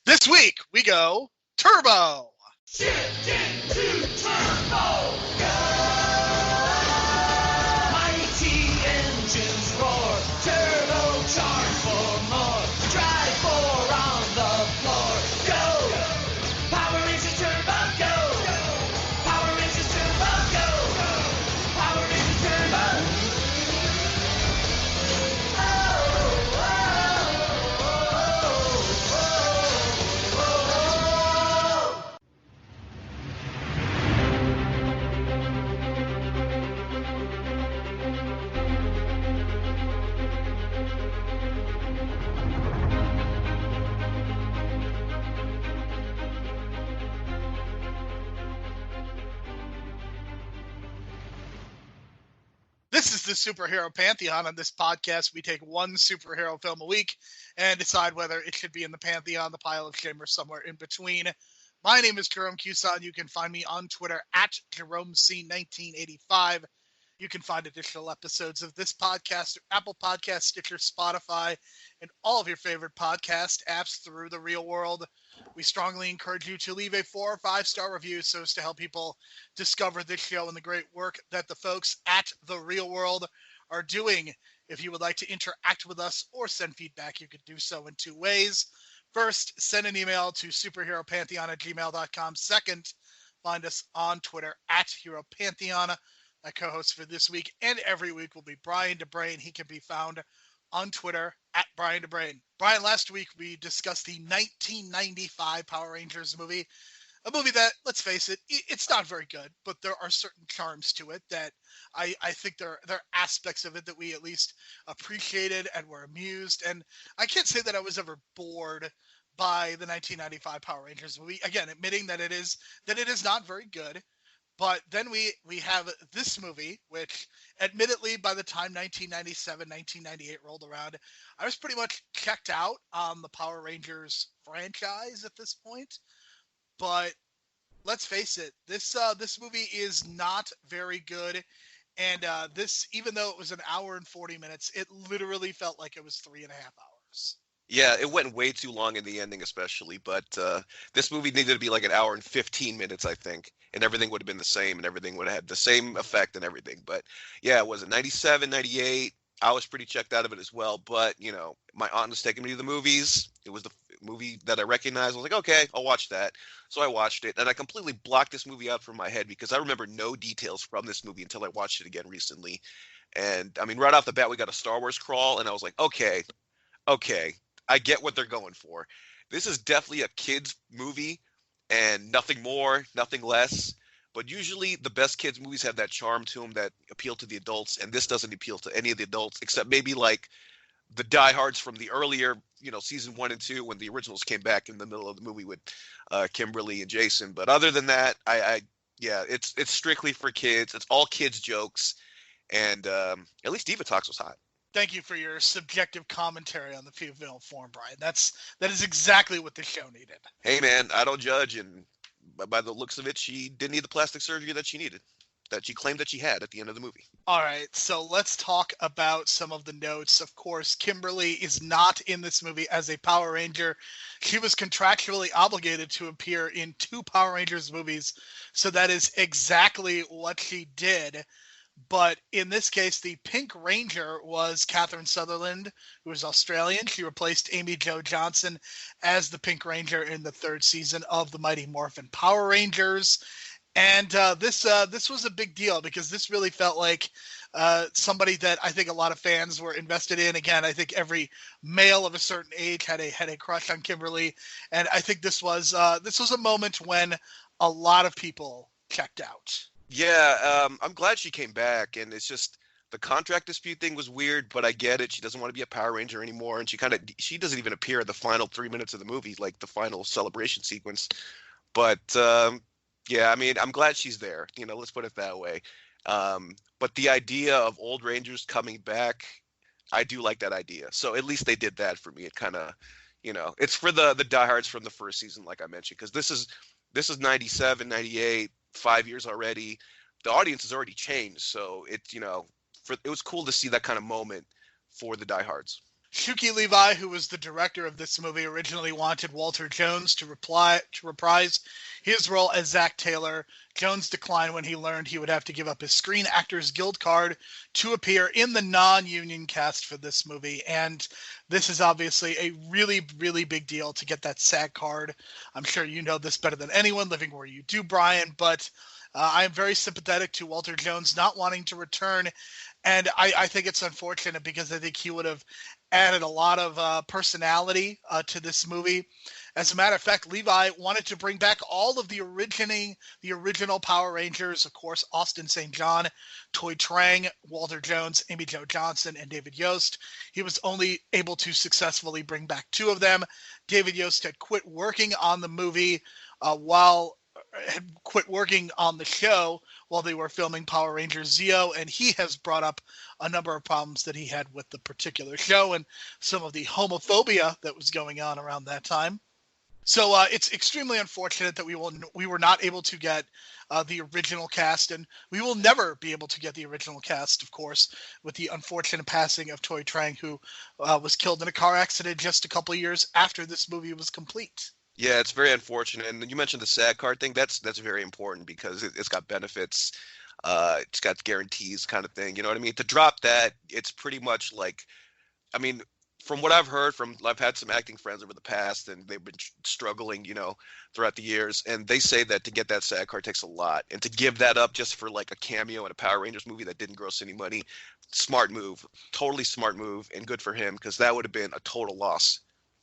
This week, we go Turbo. Shift into turbo, go! Mighty engines roar, turbocharged for more. Drive four on the floor, go! Power Rangers Turbo, go! Power Rangers Turbo, go! Power Rangers Turbo! This is the Superhero Pantheon. On this podcast, we take one superhero film a week and decide whether it should be in the Pantheon, the pile of shame, or somewhere in between. My name is Jerome Cuson. You can find me on Twitter at JeromeC1985. You can find additional episodes of this podcast at Apple Podcasts, Stitcher, Spotify, and all of your favorite podcast apps through the real world. We strongly encourage you to leave a 4 or 5 star review so as to help people discover this show and the great work that the folks at the real world are doing. If you would like to interact with us or send feedback, you could do so in 2 ways. First, send an email to superheropantheon@gmail.com. Second, find us on Twitter at HeroPantheon. My co-host for this week and every week will be Brian DeBrain. He can be found on Twitter at Brian DeBrain. Brian, last week we discussed the 1995 Power Rangers movie. A movie that, let's face it, it's not very good, but there are certain charms to it that I think there are aspects of it that we at least appreciated and were amused. And I can't say that I was ever bored by the 1995 Power Rangers movie. Again, admitting that it is not very good. But then we have this movie, which admittedly by the time 1997, 1998 rolled around, I was pretty much checked out on the Power Rangers franchise at this point. But let's face it, this movie is not very good. And this, even though it was an hour and 40 minutes, it literally felt like it was 3.5 hours. Yeah, it went way too long in the ending, especially. But this movie needed to be like an hour and 15 minutes, I think, and everything would have been the same, and everything would have had the same effect and everything. But yeah, was it 97, 98? I was pretty checked out of it as well. But my aunt was taking me to the movies. It was the movie that I recognized. I was like, okay, I'll watch that. So I watched it, and I completely blocked this movie out from my head because I remember no details from this movie until I watched it again recently. And I mean, right off the bat, we got a Star Wars crawl, and I was like, okay. I get what they're going for. This is definitely a kids movie and nothing more, nothing less. But usually the best kids movies have that charm to them that appeal to the adults, and this doesn't appeal to any of the adults except maybe like the diehards from the earlier, season 1 and 2 when the originals came back in the middle of the movie with Kimberly and Jason. But other than that, it's strictly for kids. It's all kids jokes, and at least Diva Talks was hot. Thank you for your subjective commentary on the female form, Brian. That is exactly what the show needed. Hey, man, I don't judge, and by the looks of it, she didn't need the plastic surgery that she needed, that she claimed that she had at the end of the movie. All right, so let's talk about some of the notes. Of course, Kimberly is not in this movie as a Power Ranger. She was contractually obligated to appear in 2 Power Rangers movies, so that is exactly what she did. But in this case, the Pink Ranger was Catherine Sutherland, who was Australian. She replaced Amy Jo Johnson as the Pink Ranger in the 3rd season of the Mighty Morphin Power Rangers. And this was a big deal because this really felt like somebody that I think a lot of fans were invested in. Again, I think every male of a certain age had a crush on Kimberly, and I think this was a moment when a lot of people checked out. Yeah, I'm glad she came back, and it's just the contract dispute thing was weird, but I get it. She doesn't want to be a Power Ranger anymore, and she doesn't even appear in the final 3 minutes of the movie, like the final celebration sequence. But yeah, I mean, I'm glad she's there. Let's put it that way. But the idea of old Rangers coming back, I do like that idea. So at least they did that for me. It kind of, it's for the diehards from the first season, like I mentioned, because this is 97, 98. 5 years already. The audience has already changed, so it was cool to see that kind of moment for the diehards. Shuki Levi, who was the director of this movie, originally wanted Walter Jones to reprise his role as Zach Taylor. Jones declined when he learned he would have to give up his Screen Actors Guild card to appear in the non-union cast for this movie. And this is obviously a really, really big deal to get that SAG card. I'm sure you know this better than anyone living where you do, Brian, but I am very sympathetic to Walter Jones not wanting to return. And I think it's unfortunate because I think he would have added a lot of personality to this movie. As a matter of fact, Levi wanted to bring back all of the original Power Rangers, of course, Austin St. John, Toy Trang, Walter Jones, Amy Jo Johnson, and David Yost. He was only able to successfully bring back 2 of them. David Yost had quit working on the movie had quit working on the show while they were filming Power Rangers Zeo, and he has brought up a number of problems that he had with the particular show and some of the homophobia that was going on around that time. So it's extremely unfortunate that we were not able to get the original cast, and we will never be able to get the original cast, of course, with the unfortunate passing of Toy Trang, who was killed in a car accident just a couple of years after this movie was complete. Yeah, it's very unfortunate. And you mentioned the SAG card thing. That's very important because it's got benefits. It's got guarantees kind of thing. You know what I mean? To drop that, it's pretty much like, I mean, from what I've heard I've had some acting friends over the past, and they've been struggling, throughout the years. And they say that to get that SAG card takes a lot. And to give that up just for like a cameo in a Power Rangers movie that didn't gross any money, smart move, totally smart move, and good for him because that would have been a total loss.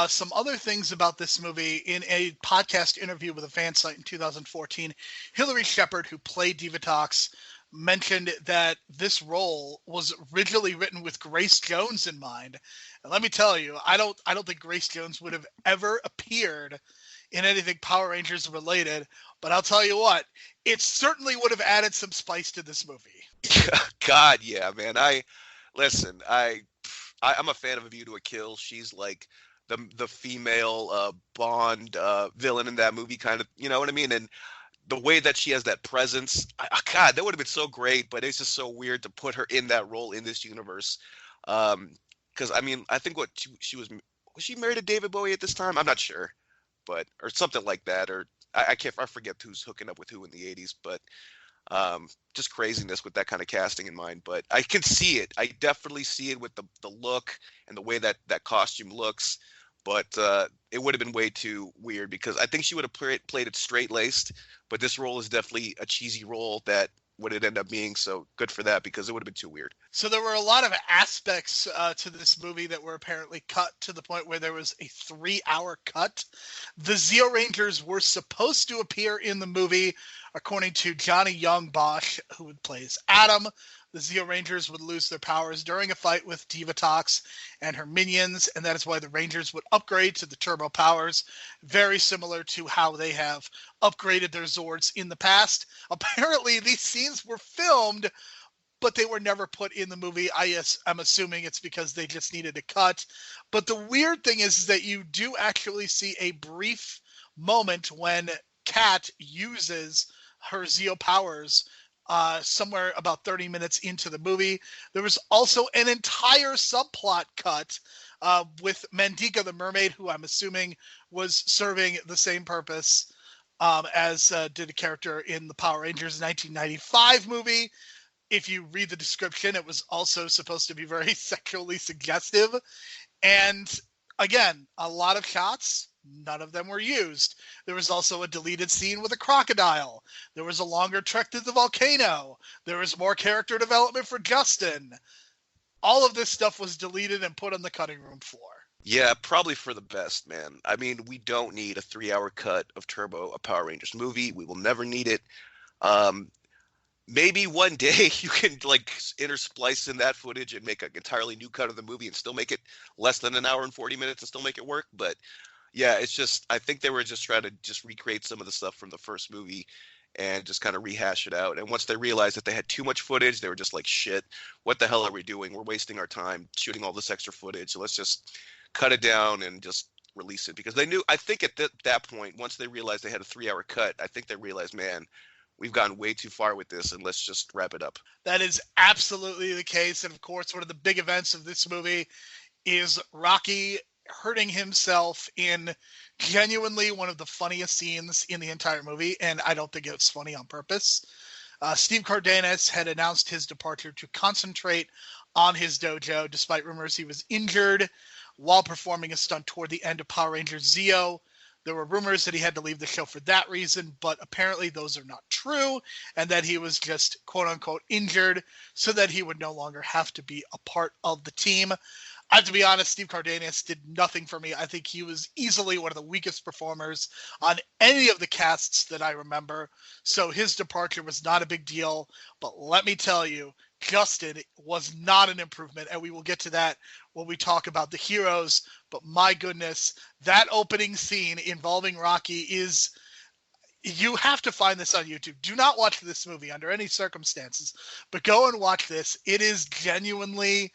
Some other things about this movie. In a podcast interview with a fan site in 2014, Hillary Shepard, who played Divatox, mentioned that this role was originally written with Grace Jones in mind. And let me tell you, I don't think Grace Jones would have ever appeared in anything Power Rangers related, but I'll tell you what, it certainly would have added some spice to this movie. God, yeah, man. I'm a fan of A View to a Kill. She's like the female Bond villain in that movie, kind of, you know what I mean? And the way that she has that presence, God, that would have been so great, but it's just so weird to put her in that role in this universe. Because, I mean, I think she was she married to David Bowie at this time? I'm not sure, but, or something like that, or I forget who's hooking up with who in the 80s, but just craziness with that kind of casting in mind. But I can see it. I definitely see it with the look and the way that costume looks. But it would have been way too weird because I think she would have played it straight-laced. But this role is definitely a cheesy role that would it end up being. So good for that because it would have been too weird. So there were a lot of aspects to this movie that were apparently cut to the point where there was a 3-hour cut. The Zeo Rangers were supposed to appear in the movie, according to Johnny Young Bosch, who plays Adam. The Zeo Rangers would lose their powers during a fight with Divatox and her minions, and that is why the Rangers would upgrade to the turbo powers, very similar to how they have upgraded their Zords in the past. Apparently, these scenes were filmed, but they were never put in the movie. I'm assuming it's because they just needed a cut. But the weird thing is that you do actually see a brief moment when Kat uses her Zeo powers somewhere about 30 minutes into the movie. There was also an entire subplot cut with Mandika the mermaid, who I'm assuming was serving the same purpose as did a character in the Power Rangers 1995 movie. If you read the description, it was also supposed to be very sexually suggestive. And again, a lot of shots, none of them were used. There was also a deleted scene with a crocodile. There was a longer trek to the volcano. There was more character development for Justin. All of this stuff was deleted and put on the cutting room floor. Yeah, probably for the best, man. I mean, we don't need a 3-hour cut of Turbo, a Power Rangers movie. We will never need it. Maybe one day you can like intersplice in that footage and make an entirely new cut of the movie and still make it less than an hour and 40 minutes and still make it work. But yeah, it's just, I think they were just trying to just recreate some of the stuff from the first movie and just kind of rehash it out. And once they realized that they had too much footage, they were just like, shit, what the hell are we doing? We're wasting our time shooting all this extra footage. So let's just cut it down and just release it. Because they knew, I think at that point, once they realized they had a 3-hour cut, I think they realized, man, we've gone way too far with this and let's just wrap it up. That is absolutely the case. And of course, one of the big events of this movie is Rocky hurting himself in genuinely one of the funniest scenes in the entire movie, and I don't think it's funny on purpose. Steve Cardenas had announced his departure to concentrate on his dojo, despite rumors he was injured while performing a stunt toward the end of Power Rangers Zeo. There were rumors that he had to leave the show for that reason, but apparently those are not true, and that he was just quote-unquote injured so that he would no longer have to be a part of the team. I have to be honest, Steve Cardenas did nothing for me. I think he was easily one of the weakest performers on any of the casts that I remember, so his departure was not a big deal. But let me tell you, Justin was not an improvement, and we will get to that when we talk about the heroes. But my goodness, that opening scene involving Rocky is... You have to find this on YouTube. Do not watch this movie under any circumstances, but go and watch this. It is genuinely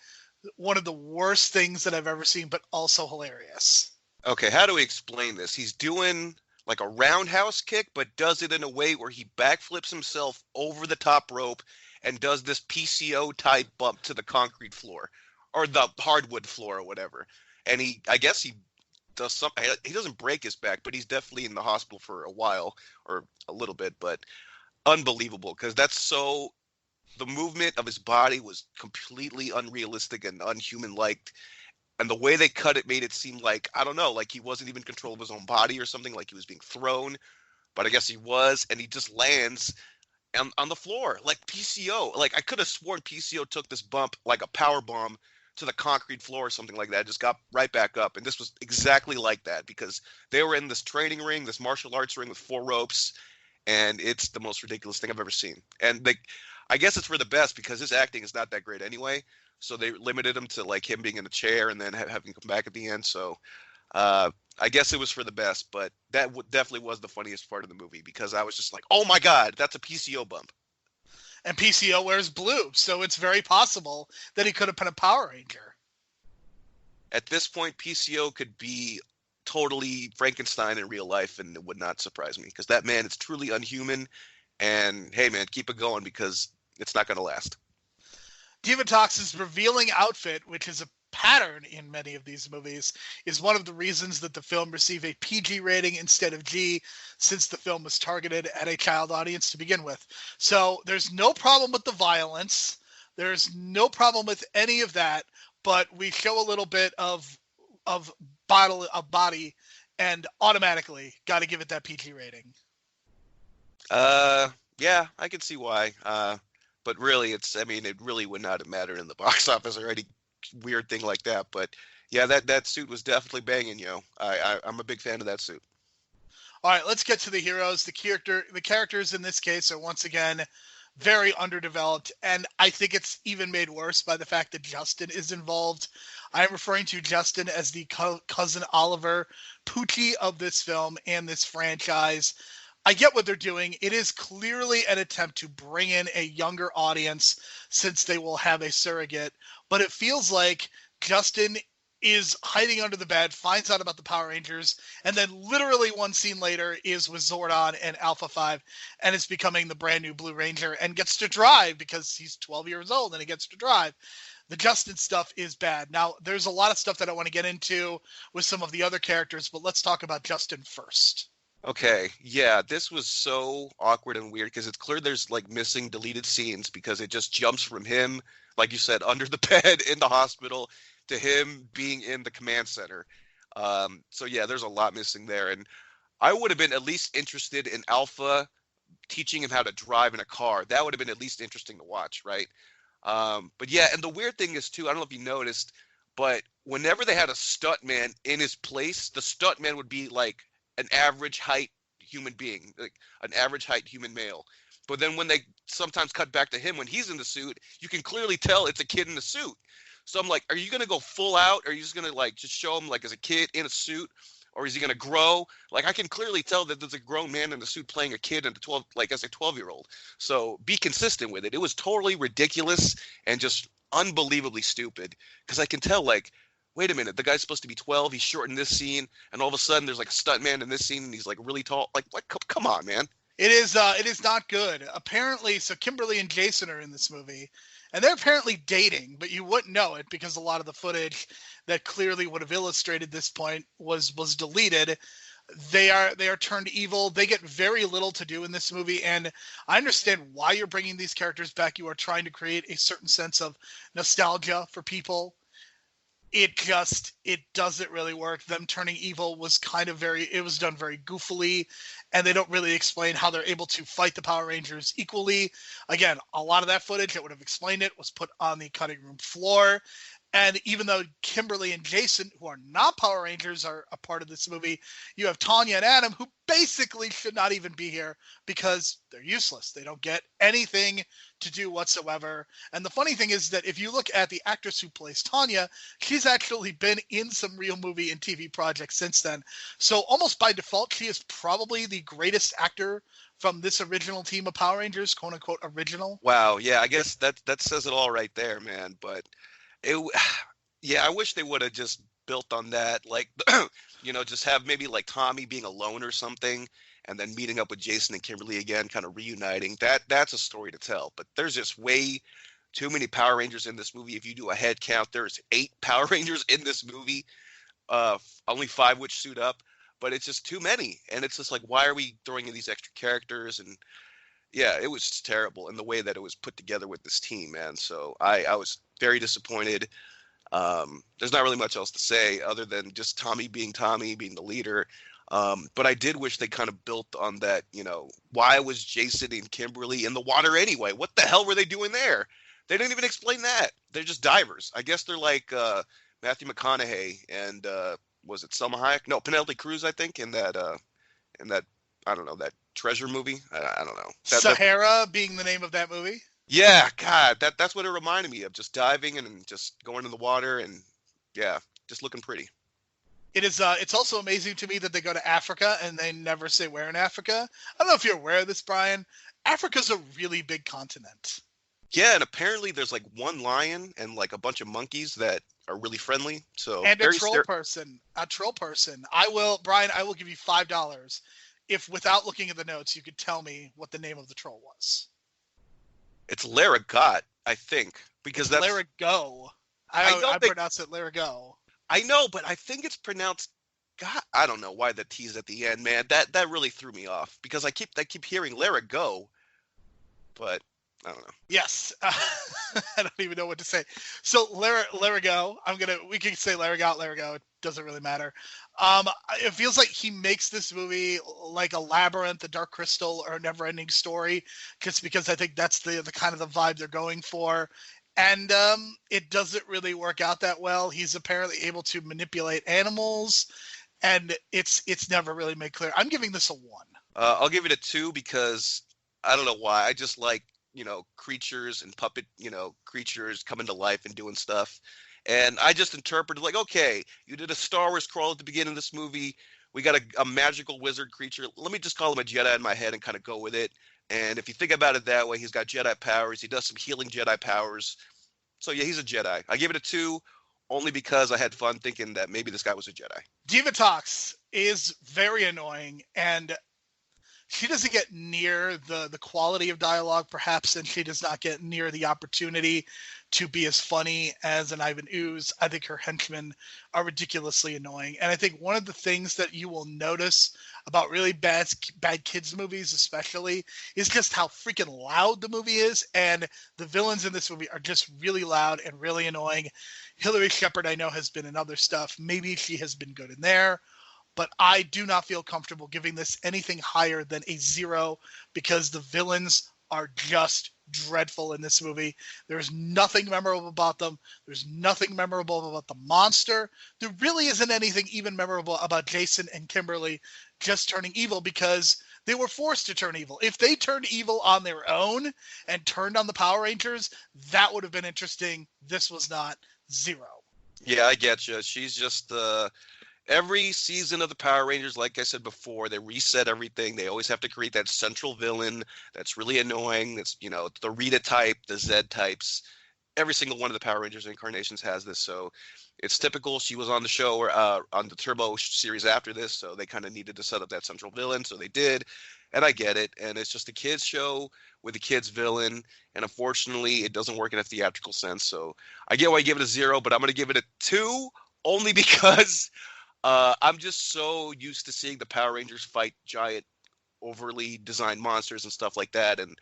one of the worst things that I've ever seen, but also hilarious. Okay, how do we explain this? He's doing like a roundhouse kick, but does it in a way where he backflips himself over the top rope and does this PCO type bump to the concrete floor or the hardwood floor or whatever. And I guess he does something. He doesn't break his back, but he's definitely in the hospital for a while or a little bit. But unbelievable, because the movement of his body was completely unrealistic and unhuman-like. And the way they cut it made it seem like, I don't know, like he wasn't even in control of his own body or something, like he was being thrown. But I guess he was, and he just lands on the floor, like PCO. Like, I could have sworn PCO took this bump like a power bomb to the concrete floor or something like that, just got right back up. And this was exactly like that, because they were in this training ring, this martial arts ring with 4 ropes, and it's the most ridiculous thing I've ever seen. And I guess it's for the best, because his acting is not that great anyway. So they limited him to like him being in a chair and then having him come back at the end. So I guess it was for the best, but that definitely was the funniest part of the movie, because I was just like, oh my God, that's a PCO bump. And PCO wears blue, so it's very possible that he could have been a Power Ranger. At this point, PCO could be totally Frankenstein in real life, and it would not surprise me, because that man is truly unhuman. And hey, man, keep it going, because it's not going to last. Divatox's revealing outfit, which is a pattern in many of these movies, is one of the reasons that the film received a PG rating instead of G, since the film was targeted at a child audience to begin with. So there's no problem with the violence. There's no problem with any of that, but we show a little bit of body, and automatically got to give it that PG rating. Yeah, I can see why. But really, it really would not have mattered in the box office or any weird thing like that. But yeah, that suit was definitely banging, yo. I'm a big fan of that suit. All right, let's get to the heroes. The characters in this case are once again very underdeveloped, and I think it's even made worse by the fact that Justin is involved. I'm referring to Justin as the cousin Oliver Poochie of this film and this franchise. I get what they're doing. It is clearly an attempt to bring in a younger audience, since they will have a surrogate. But it feels like Justin is hiding under the bed, finds out about the Power Rangers, and then literally one scene later is with Zordon and Alpha 5, and is becoming the brand new Blue Ranger, and gets to drive because he's 12 years old and he gets to drive. The Justin stuff is bad. Now, there's a lot of stuff that I want to get into with some of the other characters, but let's talk about Justin first. Okay, yeah, this was so awkward and weird, because it's clear there's like missing deleted scenes, because it just jumps from him, like you said, under the bed in the hospital to him being in the command center. So yeah, there's a lot missing there. And I would have been at least interested in Alpha teaching him how to drive in a car. That would have been at least interesting to watch, right? But yeah, and the weird thing is too, I don't know if you noticed, but whenever they had a stuntman in his place, the stuntman would be like an average height human being, like an average height human male. But then when they sometimes cut back to him when he's in the suit, you can clearly tell it's a kid in the suit. So I'm like, are you going to go full out? Or are you just going to like just show him like as a kid in a suit? Or is he going to grow? Like, I can clearly tell that there's a grown man in a suit playing a kid in as a 12-year-old. So be consistent with it. It was totally ridiculous and just unbelievably stupid, because I can tell, like, wait a minute, the guy's supposed to be 12. He's short in this scene, and all of a sudden there's like a stuntman in this scene, and he's like really tall. Like come on, man. It is not good. Apparently, so Kimberly and Jason are in this movie, and they're apparently dating, but you wouldn't know it because a lot of the footage that clearly would have illustrated this point was deleted. They are turned evil. They get very little to do in this movie, and I understand why you're bringing these characters back. You are trying to create a certain sense of nostalgia for people. It doesn't really work. Them turning evil was it was done very goofily, and they don't really explain how they're able to fight the Power Rangers equally. Again, a lot of that footage that would have explained it was put on the cutting room floor. And even though Kimberly and Jason, who are not Power Rangers, are a part of this movie, you have Tanya and Adam, who basically should not even be here because they're useless. They don't get anything to do whatsoever. And the funny thing is that if you look at the actress who plays Tanya, she's actually been in some real movie and TV projects since then. So almost by default, she is probably the greatest actor from this original team of Power Rangers, quote unquote original. Wow. Yeah, I guess that says it all right there, man. But yeah, I wish they would have just built on that, like, just have maybe like Tommy being alone or something, and then meeting up with Jason and Kimberly again, kind of reuniting. That's a story to tell. But there's just way too many Power Rangers in this movie. If you do a head count, there's 8 Power Rangers in this movie, only 5 which suit up. But it's just too many, and it's just like, why are we throwing in these extra characters? And yeah, it was just terrible in the way that it was put together with this team, man. So I was very disappointed. There's not really much else to say other than just Tommy, being the leader. But I did wish they kind of built on that, why was Jason and Kimberly in the water anyway? What the hell were they doing there? They didn't even explain that. They're just divers. I guess they're like Matthew McConaughey and was it Selma Hayek? No, Penelope Cruz, I think, in that I don't know, that treasure movie. I don't know. Sahara being the name of that movie. Yeah, God, that's what it reminded me of. Just diving and just going in the water and yeah, just looking pretty. It is. It's also amazing to me that they go to Africa and they never say where in Africa. I don't know if you're aware of this, Brian. Africa's a really big continent. Yeah, and apparently there's like one lion and like a bunch of monkeys that are really friendly. So and a troll person. Brian, I will give you $5 if, without looking at the notes, you could tell me what the name of the troll was. It's Laragot, I think, because that's Larago. I pronounce it Larago. I know, but I think it's pronounced. God, I don't know why the T's at the end, man. That really threw me off because I keep hearing Larago, but I don't know. Yes, I don't even know what to say. So Larago, we can say Larago. It doesn't really matter. It feels like he makes this movie like a Labyrinth, a Dark Crystal, or a Never-Ending Story, just because I think that's the kind of the vibe they're going for. And it doesn't really work out that well. He's apparently able to manipulate animals, and it's never really made clear. I'm giving this a 1. I'll give it a 2 because I don't know why. I just like, creatures and puppet, creatures coming to life and doing stuff. And I just interpreted like, okay, you did a Star Wars crawl at the beginning of this movie. We got a magical wizard creature. Let me just call him a Jedi in my head and kind of go with it. And if you think about it that way, he's got Jedi powers. He does some healing Jedi powers. So yeah, he's a Jedi. I give it a 2 only because I had fun thinking that maybe this guy was a Jedi. Divatox is very annoying, and she doesn't get near the quality of dialogue, perhaps, and she does not get near the opportunity to be as funny as an Ivan Ooze. I think her henchmen are ridiculously annoying. And I think one of the things that you will notice about really bad kids movies especially is just how freaking loud the movie is. And the villains in this movie are just really loud and really annoying. Hilary Shepard, I know, has been in other stuff. Maybe she has been good in there. But I do not feel comfortable giving this anything higher than a 0 because the villains are just dreadful in this movie. There's nothing memorable about them. There's nothing memorable about the monster. There really isn't anything even memorable about Jason and Kimberly just turning evil because they were forced to turn evil. If they turned evil on their own and turned on the Power Rangers, that would have been interesting. This was not. 0. Yeah, I get you. She's just every season of the Power Rangers, like I said before, they reset everything. They always have to create that central villain that's really annoying. That's, the Rita type, the Zed types. every single one of the Power Rangers incarnations has this, so it's typical. She was on the show or on the Turbo series after this, so they kind of needed to set up that central villain, so they did, and I get it. And it's just a kids show with a kids villain, and unfortunately, it doesn't work in a theatrical sense. So I get why I give it a 0, but I'm gonna give it a 2 only because I'm just so used to seeing the Power Rangers fight giant, overly designed monsters and stuff like that, and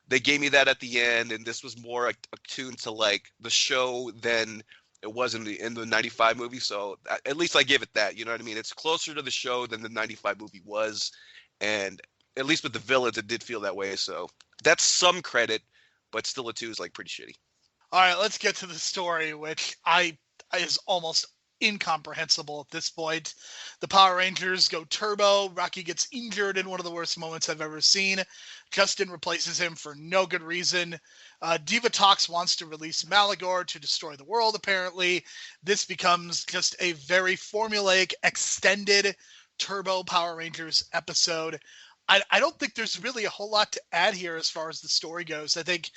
they gave me that at the end, and this was more attuned to like the show than it was in the '95 movie. So at least I give it that. You know what I mean? It's closer to the show than the '95 movie was, and at least with the villains, it did feel that way. So that's some credit, but still a 2 is like pretty shitty. All right, let's get to the story, which I is almost incomprehensible at this point. The Power Rangers go turbo. Rocky gets injured in one of the worst moments I've ever seen. Justin replaces him for no good reason. Diva Tox wants to release Malagor to destroy the world, apparently. This becomes just a very formulaic, extended Turbo Power Rangers episode. I don't think there's really a whole lot to add here as far as the story goes. I think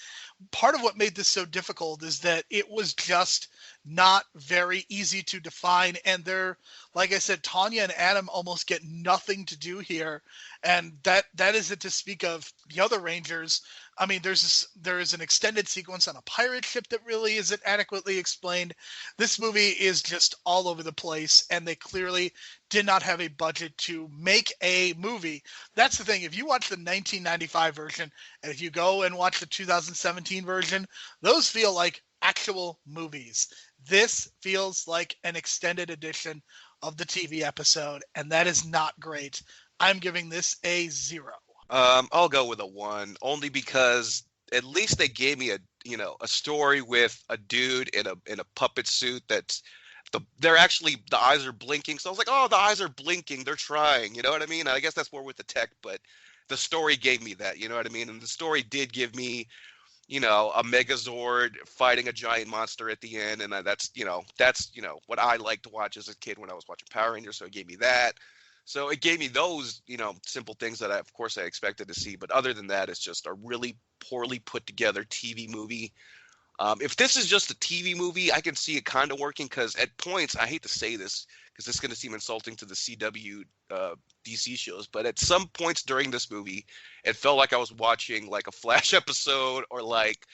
part of what made this so difficult is that it was just not very easy to define. And they're, like I said, Tanya and Adam almost get nothing to do here. And that isn't to speak of the other Rangers. I mean, there is an extended sequence on a pirate ship that really isn't adequately explained. This movie is just all over the place, and they clearly did not have a budget to make a movie. That's the thing. If you watch the 1995 version, and if you go and watch the 2017 version, those feel like actual movies. This feels like an extended edition of the TV episode, and that is not great. I'm giving this a 0. I'll go with a 1, only because at least they gave me a story with a dude in a puppet suit that's they're actually, the eyes are blinking. So I was like, oh, the eyes are blinking. They're trying. You know what I mean? I guess that's more with the tech, but the story gave me that. You know what I mean? And the story did give me, a Megazord fighting a giant monster at the end, and that's what I liked to watch as a kid when I was watching Power Rangers. So it gave me that. So it gave me those, simple things that of course I expected to see. But other than that, it's just a really poorly put together TV movie. If this is just a TV movie, I can see it kind of working, because at points, I hate to say this because it's going to seem insulting to the CW DC shows, but at some points during this movie, it felt like I was watching like a Flash episode or like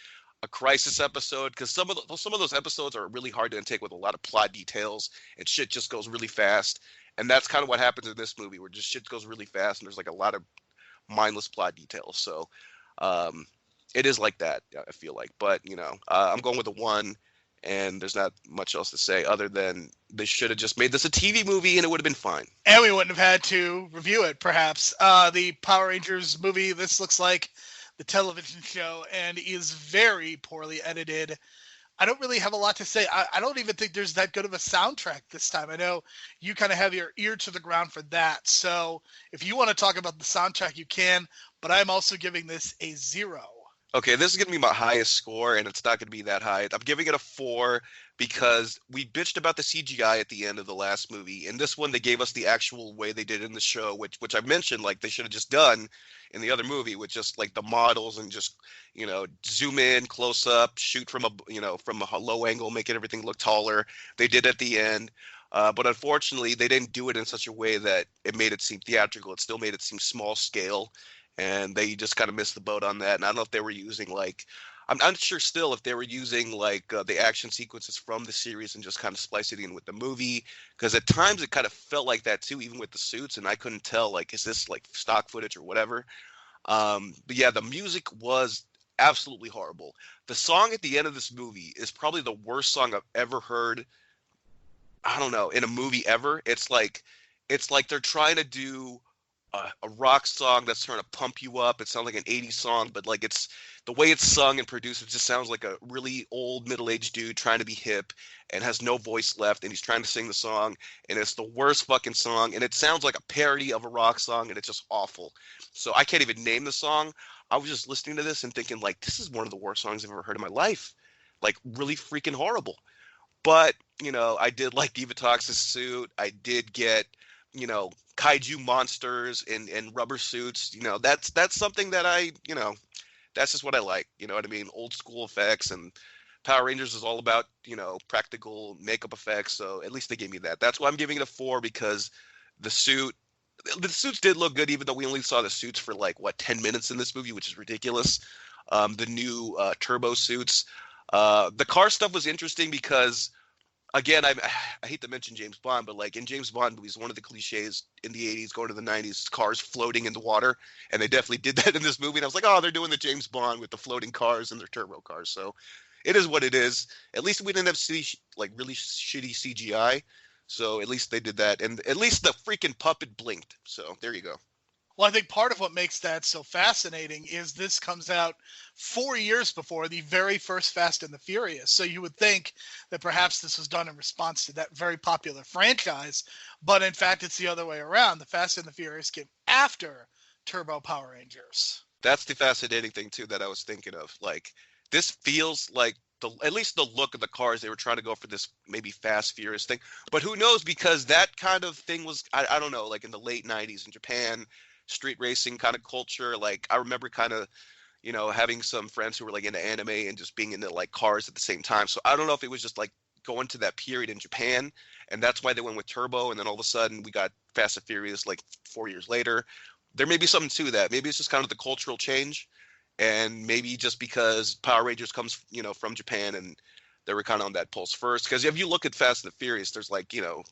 a Crisis episode, because some of those episodes are really hard to intake with a lot of plot details, and shit just goes really fast. And that's kind of what happens in this movie, where just shit goes really fast and there's like a lot of mindless plot details. So it is like that, I feel like. But, I'm going with a 1, and there's not much else to say other than they should have just made this a TV movie and it would have been fine. And we wouldn't have had to review it, perhaps. The Power Rangers movie, this looks like the television show and is very poorly edited. I don't really have a lot to say. I don't even think there's that good of a soundtrack this time. I know you kind of have your ear to the ground for that. So if you want to talk about the soundtrack, you can, but I'm also giving this a 0. Okay, this is going to be my highest score, and it's not going to be that high. I'm giving it a 4 because we bitched about the CGI at the end of the last movie. In this one, they gave us the actual way they did in the show, which I mentioned, like, they should have just done in the other movie with just, like, the models and just, zoom in, close up, shoot from a low angle, make everything look taller. They did at the end. But unfortunately, they didn't do it in such a way that it made it seem theatrical. It still made it seem small scale. And they just kind of missed the boat on that. And I don't know if they were using I'm not sure still if they were using the action sequences from the series and just kind of splicing it in with the movie. Because at times it kind of felt like that too, even with the suits. And I couldn't tell, is this stock footage or whatever? But yeah, the music was absolutely horrible. The song at the end of this movie is probably the worst song I've ever heard. I don't know, in a movie ever. It's like they're trying to do a rock song that's trying to pump you up. It sounds like an 80s song, but it's the way it's sung and produced, it just sounds like a really old middle-aged dude trying to be hip and has no voice left, and he's trying to sing the song, and it's the worst fucking song, and it sounds like a parody of a rock song, and it's just awful. So I can't even name the song. I was just listening to this and thinking, this is one of the worst songs I've ever heard in my life. Really freaking horrible. But, I did like Diva Tox's suit. I did get, kaiju monsters in rubber suits. That's something that that's just what I like. You know what I mean? Old school effects and Power Rangers is all about, practical makeup effects. So at least they gave me that. That's why I'm giving it a 4, because the suits did look good, even though we only saw the suits for 10 minutes in this movie, which is ridiculous. The new turbo suits. The car stuff was interesting because, again, I hate to mention James Bond, but in James Bond movies, one of the cliches in the 80s going to the 90s, cars floating in the water, and they definitely did that in this movie. And I was like, oh, they're doing the James Bond with the floating cars and their turbo cars. So it is what it is. At least we didn't have really shitty CGI. So at least they did that, and at least the freaking puppet blinked. So there you go. Well, I think part of what makes that so fascinating is this comes out 4 years before the very first Fast and the Furious. So you would think that perhaps this was done in response to that very popular franchise, but in fact, it's the other way around. The Fast and the Furious came after Turbo Power Rangers. That's the fascinating thing too that I was thinking of. This feels like at least the look of the cars, they were trying to go for this maybe Fast Furious thing, but who knows, because that kind of thing was, I don't know, in the late 90s in Japan, street racing kind of culture. I remember kind of, having some friends who were into anime and just being into cars at the same time. So I don't know if it was just going to that period in Japan, and that's why they went with Turbo, and then all of a sudden we got Fast and Furious 4 years later. There may be something to that. Maybe it's just kind of the cultural change, and maybe just because Power Rangers comes, from Japan, and they were kind of on that pulse first. Because if you look at Fast and the Furious, there's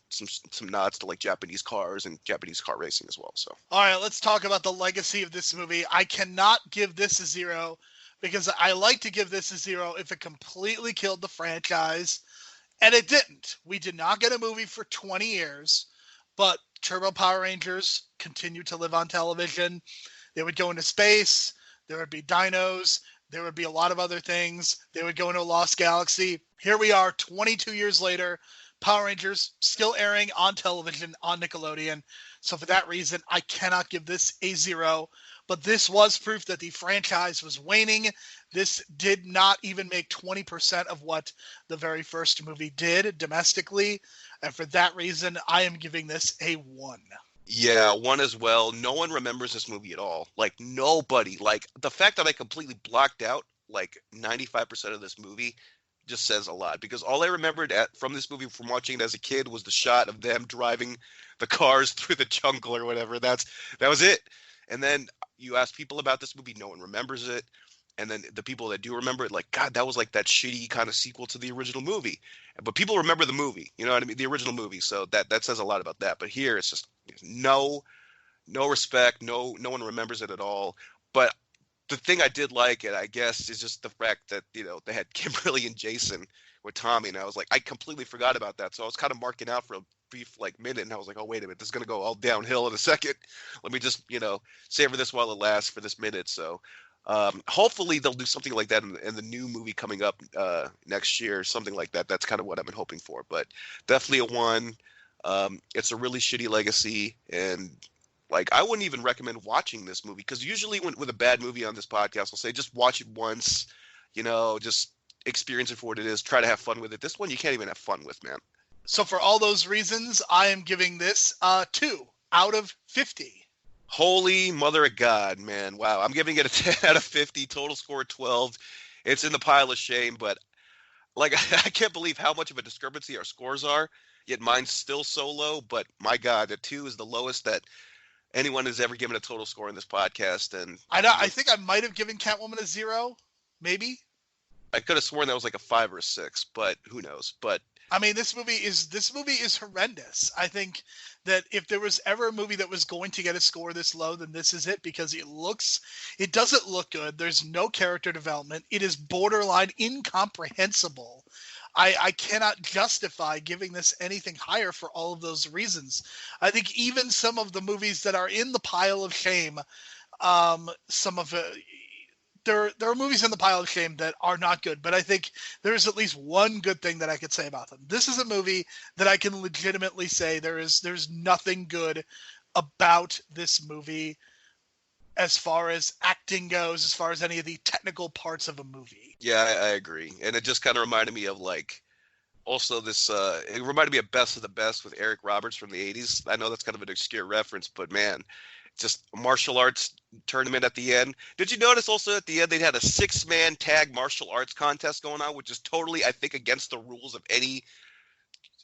some nods to Japanese cars and Japanese car racing as well. So all right, let's talk about the legacy of this movie. I cannot give this a 0 because I like to give this a 0 if it completely killed the franchise, and it didn't. We did not get a movie for 20 years, but Turbo Power Rangers continued to live on television. They would go into space. There would be dinos. There would be a lot of other things. They would go into a lost galaxy. Here we are 22 years later, Power Rangers still airing on television on Nickelodeon. So for that reason, I cannot give this a 0. But this was proof that the franchise was waning. This did not even make 20% of what the very first movie did domestically. And for that reason, I am giving this a 1. yeah, 1 as well. No one remembers this movie at all. Nobody. The fact that I completely blocked out 95% of this movie just says a lot, because all I remembered from this movie, from watching it as a kid, was the shot of them driving the cars through the jungle or whatever. That was it. And then you ask people about this movie, no one remembers it. And then the people that do remember it, God, that was that shitty kind of sequel to the original movie. But people remember the movie, you know what I mean? The original movie. So that says a lot about that. But here it's just no respect. No one remembers it at all. But the thing I did like, and I guess, is just the fact that, they had Kimberly and Jason with Tommy. And I was I completely forgot about that. So I was kind of marking out for a brief minute. And I was oh, wait a minute, this is going to go all downhill in a second. Let me just, savor this while it lasts for this minute. So hopefully they'll do something like that in the new movie coming up next year, something like that. That's kind of what I've been hoping for, but definitely a 1. It's a really shitty legacy, and I wouldn't even recommend watching this movie, because usually with a bad movie on this podcast, I'll say just watch it once, just experience it for what it is, try to have fun with it. This one you can't even have fun with, man. So for all those reasons, I am giving this 2 out of 50. Holy mother of God, man. Wow. I'm giving it a 10 out of 50, total score 12. It's in the pile of shame, but I can't believe how much of a discrepancy our scores are, yet mine's still so low. But my God, a 2 is the lowest that anyone has ever given a total score in this podcast. And I think I might have given Catwoman a 0, maybe. I could have sworn that was a 5 or a 6, but who knows? But I mean, this movie is horrendous. I think that if there was ever a movie that was going to get a score this low, then this is it, because it doesn't look good. There's no character development. It is borderline incomprehensible. I cannot justify giving this anything higher for all of those reasons. I think even some of the movies that are in the pile of shame, there are movies in the pile of shame that are not good, but I think there's at least one good thing that I could say about them. This is a movie that I can legitimately say there's nothing good about this movie as far as acting goes, as far as any of the technical parts of a movie. Yeah, I agree. And it just kind of reminded me of Also, this it reminded me of Best of the Best with Eric Roberts from the '80s. I know that's kind of an obscure reference, but man, just a martial arts tournament at the end. Did you notice also at the end they had a 6-man tag martial arts contest going on, which is totally, I think, against the rules of any,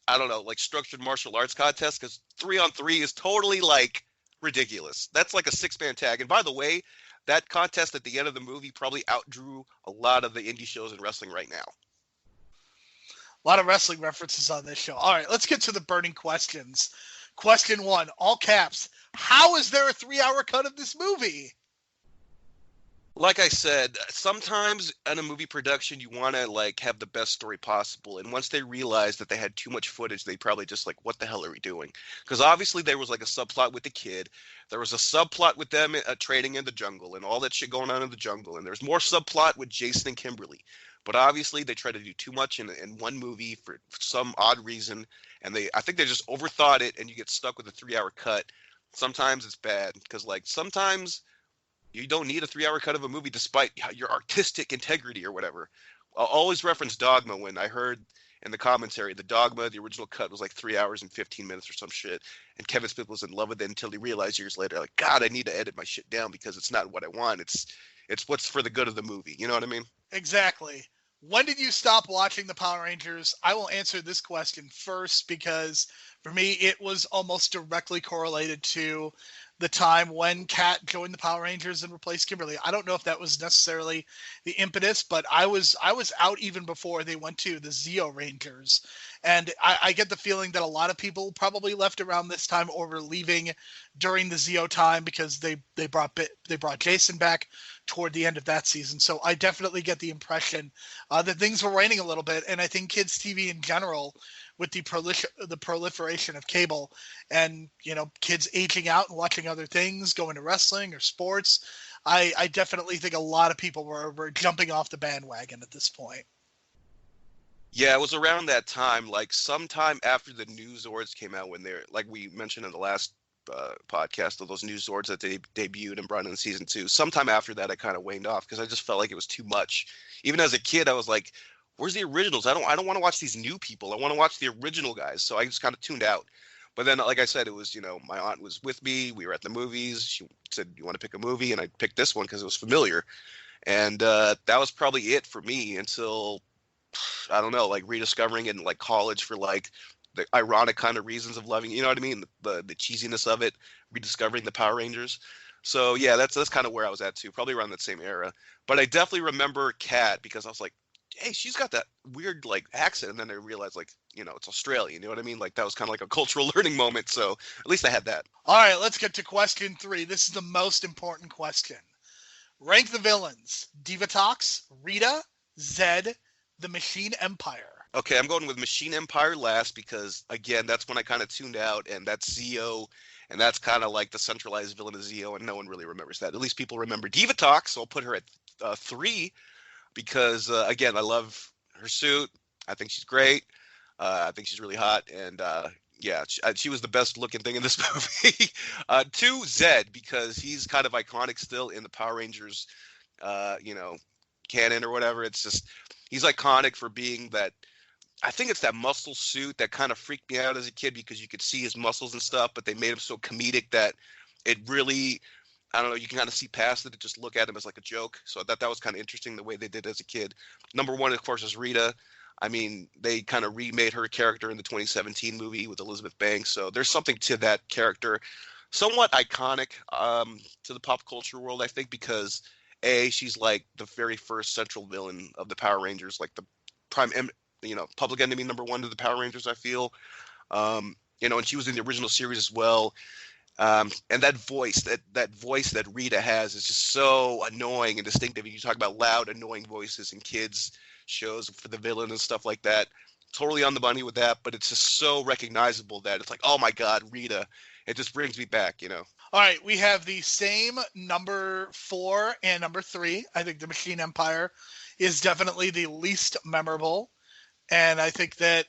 I don't know, like structured martial arts contest, because 3-on-3 is totally like ridiculous. That's like a 6-man tag. And by the way, that contest at the end of the movie probably outdrew a lot of the indie shows in wrestling right now. A lot of wrestling references on this show. All right, let's get to the burning questions. Question 1, all caps. How is there a 3-hour cut of this movie? Like I said, sometimes in a movie production, you want to like have the best story possible. And once they realized that they had too much footage, they probably just like, what the hell are we doing? Because obviously there was like a subplot with the kid. There was a subplot with them trading in the jungle and all that shit going on in the jungle. And there's more subplot with Jason and Kimberly. But obviously they tried to do too much in one movie for some odd reason. And I think they just overthought it, and you get stuck with a 3-hour cut. Sometimes it's bad because like sometimes you don't need a 3-hour cut of a movie despite your artistic integrity or whatever. I'll always reference Dogma when I heard in the commentary the Dogma, the original cut was like 3 hours and 15 minutes or some shit. And Kevin Smith was in love with it until he realized years later, like, God, I need to edit my shit down because it's not what I want. It's what's for the good of the movie. You know what I mean? Exactly. When did you stop watching the Power Rangers? I will answer this question first because for me, it was almost directly correlated to the time when Kat joined the Power Rangers and replaced Kimberly. I don't know if that was necessarily the impetus, but I was out even before they went to the Zeo Rangers. And I get the feeling that a lot of people probably left around this time or were leaving during the Zeo time because they brought Jason back toward the end of that season. So I definitely get the impression that things were waning a little bit. And I think kids TV in general, with the proliferation of cable and, you know, kids aging out and watching other things, going to wrestling or sports, I definitely think a lot of people were jumping off the bandwagon at this point. Yeah, it was around that time, like sometime after the new Zords came out, when they're, like we mentioned in the last podcast, of those new Zords that they debuted and brought in season 2. Sometime after that, I kind of waned off because I just felt like it was too much. Even as a kid, I was like, where's the originals? I don't want to watch these new people. I want to watch the original guys. So I just kind of tuned out. But then, like I said, it was, you know, my aunt was with me. We were at the movies. She said, you want to pick a movie? And I picked this one because it was familiar. And that was probably it for me until, I don't know, like rediscovering it in like college for like the ironic kind of reasons of loving, you know what I mean? The cheesiness of it, rediscovering the Power Rangers. So yeah, that's kind of where I was at too, probably around that same era. But I definitely remember Kat because I was like, hey, she's got that weird like accent, and then I realized like, you know, it's Australian, you know what I mean? Like that was kind of like a cultural learning moment. So at least I had that. All right, let's get to question 3. This is the most important question. Rank the villains: Divatox, Rita, Zed, the Machine Empire. Okay, I'm going with Machine Empire last because, again, that's when I kind of tuned out, and that's Zeo, and that's kind of like the centralized villain of Zeo, and no one really remembers that. At least people remember Divatox, so I'll put her at 3 because, again, I love her suit. I think she's great. I think she's really hot, and yeah, she was the best looking thing in this movie. 2, Zed, because he's kind of iconic still in the Power Rangers, you know, canon or whatever. It's just, he's iconic for being that. I think it's that muscle suit that kind of freaked me out as a kid because you could see his muscles and stuff, but they made him so comedic that it really, I don't know, you can kind of see past it and just look at him as like a joke. So I thought that was kind of interesting the way they did as a kid. Number 1, of course, is Rita. I mean, they kind of remade her character in the 2017 movie with Elizabeth Banks. So there's something to that character. Somewhat iconic to the pop culture world, I think, because A, she's like the very first central villain of the Power Rangers, like the prime, you know, public enemy number 1 to the Power Rangers, I feel. You know, and she was in the original series as well. And that voice that Rita has is just so annoying and distinctive. You talk about loud, annoying voices in kids shows for the villain and stuff like that. Totally on the money with that, but it's just so recognizable that it's like, oh my God, Rita. It just brings me back, you know. All right, we have the same number 4 and number 3. I think the Machine Empire is definitely the least memorable. And I think there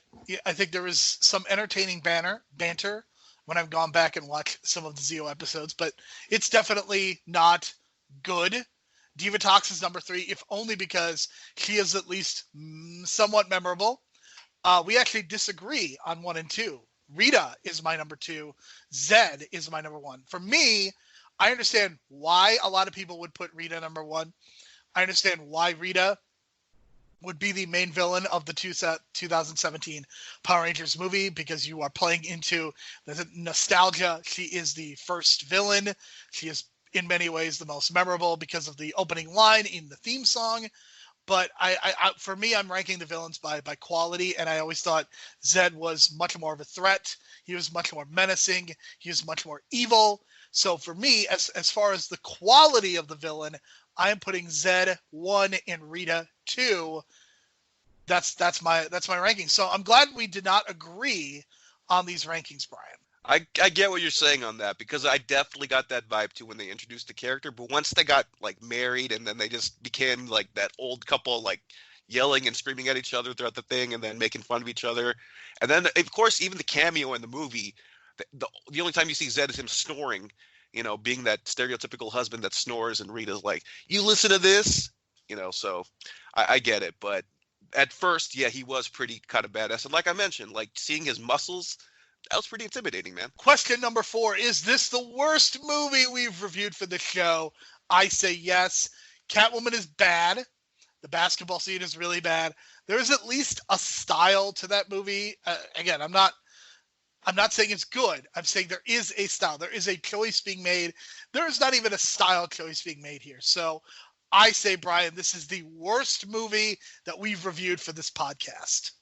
was some entertaining banter when I've gone back and watched some of the Zeo episodes, but it's definitely not good. Divatox is number 3, if only because she is at least somewhat memorable. We actually disagree on 1 and 2. Rita is my number 2. Zed is my number 1. For me, I understand why a lot of people would put Rita number 1. I understand why Rita would be the main villain of the 2017 Power Rangers movie, because you are playing into the nostalgia. She is the first villain. She is in many ways the most memorable because of the opening line in the theme song. But for me, I'm ranking the villains by quality, and I always thought Zed was much more of a threat. He was much more menacing. He was much more evil. So for me, as far as the quality of the villain, I am putting Zed 1 and Rita 2. That's my ranking. So I'm glad we did not agree on these rankings, Brian. I get what you're saying on that, because I definitely got that vibe too when they introduced the character. But once they got like married, and then they just became like that old couple, like yelling and screaming at each other throughout the thing, and then making fun of each other. And then of course even the cameo in the movie, the only time you see Zed is him snoring, being that stereotypical husband that snores, and Rita's like, "You listen to this," So I get it, but at first, yeah, he was pretty kind of badass. And like I mentioned, like seeing his muscles, that was pretty intimidating, man. Question number 4, is this the worst movie we've reviewed for the show? I say yes. Catwoman is bad. The basketball scene is really bad. There is at least a style to that movie. Again, I'm not saying it's good. I'm saying there is a style. There is a choice being made. There is not even a style choice being made here. So I say, Brian, this is the worst movie that we've reviewed for this podcast.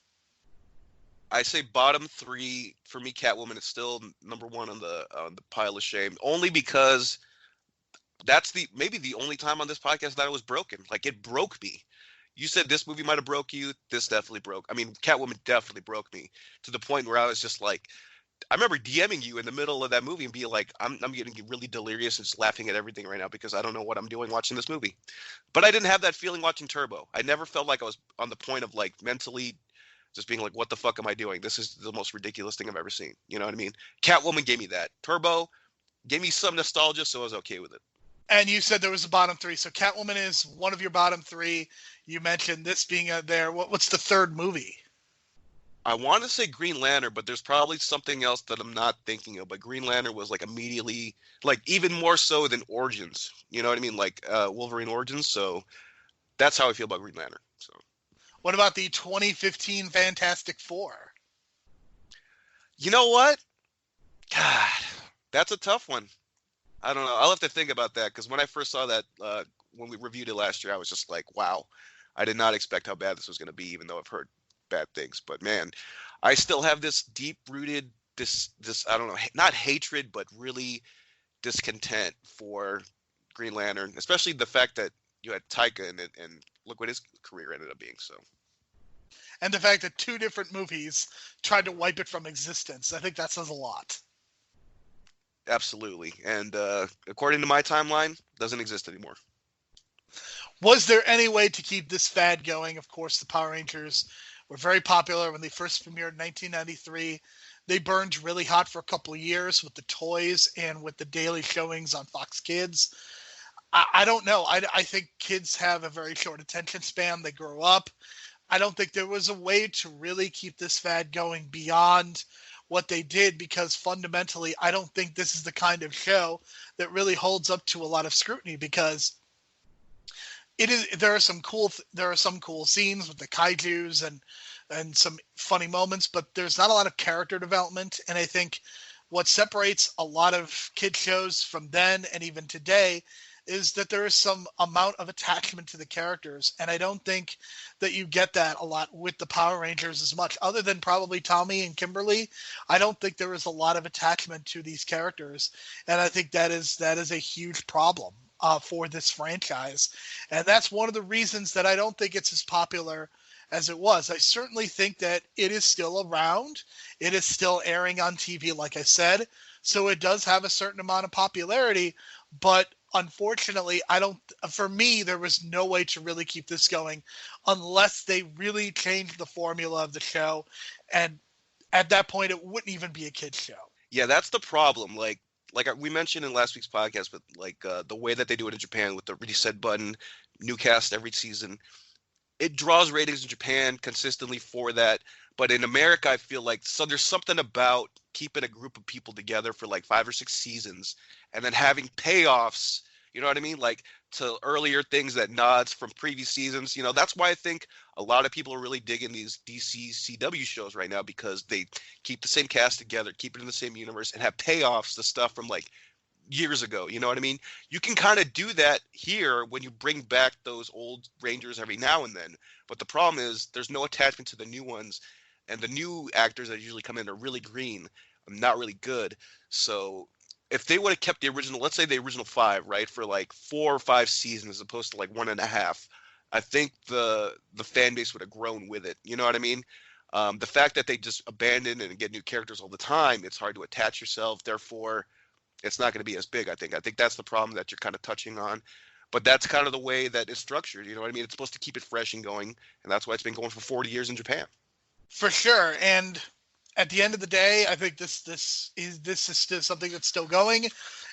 I say bottom 3 for me. Catwoman is still number 1 on the pile of shame, only because that's maybe the only time on this podcast that I was broken. Like, it broke me. You said this movie might have broke you. This definitely broke. I mean, Catwoman definitely broke me to the point where I was just like, I remember DMing you in the middle of that movie and being like, I'm getting really delirious and just laughing at everything right now because I don't know what I'm doing watching this movie. But I didn't have that feeling watching Turbo. I never felt like I was on the point of like mentally just being like, what the fuck am I doing? This is the most ridiculous thing I've ever seen. You know what I mean? Catwoman gave me that. Turbo gave me some nostalgia, so I was okay with it. And you said there was a bottom 3. So Catwoman is one of your bottom 3. You mentioned this being there. What's the third movie? I want to say Green Lantern, but there's probably something else that I'm not thinking of. But Green Lantern was like immediately, like even more so than Origins. You know what I mean? Like Wolverine Origins. So that's how I feel about Green Lantern. So. What about the 2015 Fantastic Four? You know what? God, that's a tough one. I don't know. I'll have to think about that, because when I first saw that, when we reviewed it last year, I was just like, wow, I did not expect how bad this was going to be, even though I've heard bad things. But man, I still have this deep-rooted, this I don't know, not hatred, but really discontent for Green Lantern, especially the fact that you had Taika in it, and look what his career ended up being. So, and the fact that 2 different movies tried to wipe it from existence. I think that says a lot. Absolutely. And according to my timeline, doesn't exist anymore. Was there any way to keep this fad going? Of course, the Power Rangers were very popular when they first premiered in 1993. They burned really hot for a couple of years with the toys and with the daily showings on Fox Kids. I don't know. I think kids have a very short attention span. They grow up. I don't think there was a way to really keep this fad going beyond what they did, because fundamentally, I don't think this is the kind of show that really holds up to a lot of scrutiny, because there are some cool scenes with the kaijus and some funny moments, but there's not a lot of character development. And I think what separates a lot of kid shows from then and even today is that there is some amount of attachment to the characters. And I don't think that you get that a lot with the Power Rangers as much, other than probably Tommy and Kimberly. I don't think there is a lot of attachment to these characters. And I think that is a huge problem for this franchise. And that's one of the reasons that I don't think it's as popular as it was. I certainly think that it is still around. It is still airing on TV, like I said. So it does have a certain amount of popularity, but unfortunately, for me, there was no way to really keep this going unless they really changed the formula of the show. And at that point, it wouldn't even be a kid's show. Yeah, that's the problem. Like we mentioned in last week's podcast, but like the way that they do it in Japan with the reset button, new cast every season, it draws ratings in Japan consistently for that. But in America, I feel like there's something about keeping a group of people together for like 5 or 6 seasons and then having payoffs, you know what I mean? Like to earlier things that nods from previous seasons. That's why I think a lot of people are really digging these DC CW shows right now, because they keep the same cast together, keep it in the same universe, and have payoffs to stuff from like years ago. You know what I mean? You can kind of do that here when you bring back those old Rangers every now and then. But the problem is there's no attachment to the new ones, and the new actors that usually come in are really green, not really good. So if they would have kept the original, let's say the original 5, right, for like 4 or 5 seasons as opposed to like 1.5, I think the fan base would have grown with it. You know what I mean? The fact that they just abandon and get new characters all the time, it's hard to attach yourself. Therefore, it's not going to be as big, I think. I think that's the problem that you're kind of touching on. But that's kind of the way that it's structured. You know what I mean? It's supposed to keep it fresh and going, and that's why it's been going for 40 years in Japan. For sure. And at the end of the day, I think this is still something that's still going,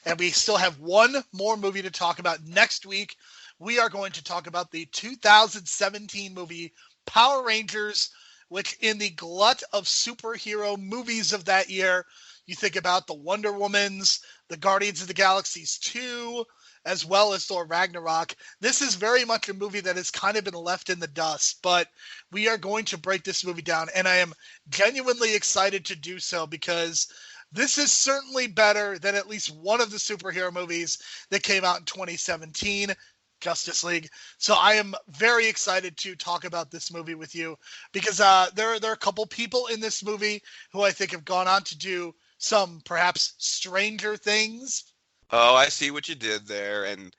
and we still have one more movie to talk about next week. We are going to talk about the 2017 movie Power Rangers, which in the glut of superhero movies of that year, you think about the Wonder Womans, the Guardians of the Galaxies 2, as well as Thor Ragnarok. This is very much a movie that has kind of been left in the dust, but we are going to break this movie down, and I am genuinely excited to do so because this is certainly better than at least one of the superhero movies that came out in 2017, Justice League. So I am very excited to talk about this movie with you because there are a couple people in this movie who I think have gone on to do some perhaps stranger things. Oh, I see what you did there. And,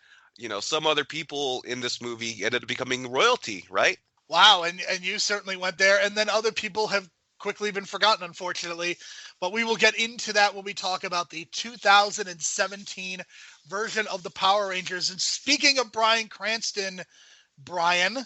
some other people in this movie ended up becoming royalty, right? Wow, and you certainly went there. And then other people have quickly been forgotten, unfortunately. But we will get into that when we talk about the 2017 version of the Power Rangers. And speaking of Bryan Cranston, Brian,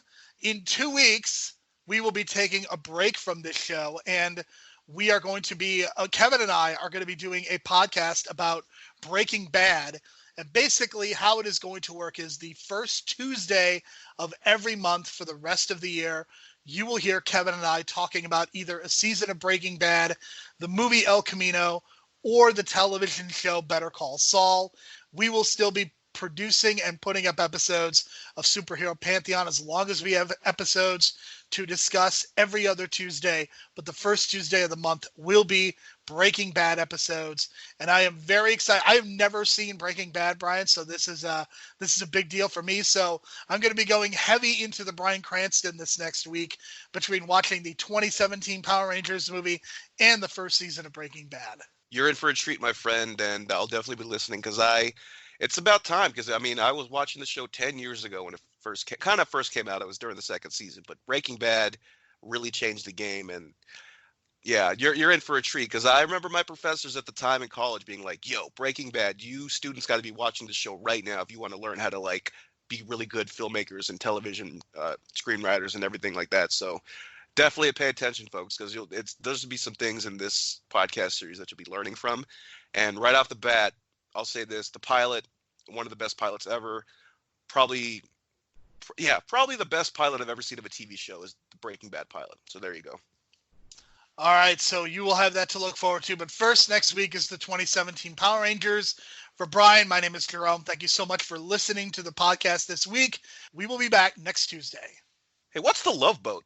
in 2 weeks, we will be taking a break from this show. And we are going to be, Kevin and I are going to be doing a podcast about Breaking Bad. And basically how it is going to work is the first Tuesday of every month for the rest of the year, you will hear Kevin and I talking about either a season of Breaking Bad, the movie El Camino, or the television show Better Call Saul. We will still be producing and putting up episodes of Superhero Pantheon as long as we have episodes to discuss every other Tuesday. But the first Tuesday of the month will be Breaking Bad episodes, and I am very excited. I have never seen Breaking Bad, Brian, so this is a big deal for me. So I'm going to be going heavy into the Bryan Cranston this next week between watching the 2017 Power Rangers movie and the first season of Breaking Bad. You're in for a treat, my friend, and I'll definitely be listening because it's about time. Because I was watching the show 10 years ago when it first came out. It was during the second season, but Breaking Bad really changed the game. And yeah, you're in for a treat because I remember my professors at the time in college being like, "Yo, Breaking Bad, you students got to be watching the show right now if you want to learn how to like be really good filmmakers and television screenwriters and everything like that." So definitely pay attention, folks, because there's to be some things in this podcast series that you'll be learning from. And right off the bat, I'll say this: the pilot, one of the best pilots ever, probably the best pilot I've ever seen of a TV show is the Breaking Bad pilot. So there you go. All right, so you will have that to look forward to. But first, next week is the 2017 Power Rangers. For Brian, my name is Jerome. Thank you so much for listening to the podcast this week. We will be back next Tuesday. Hey, what's the Love Boat?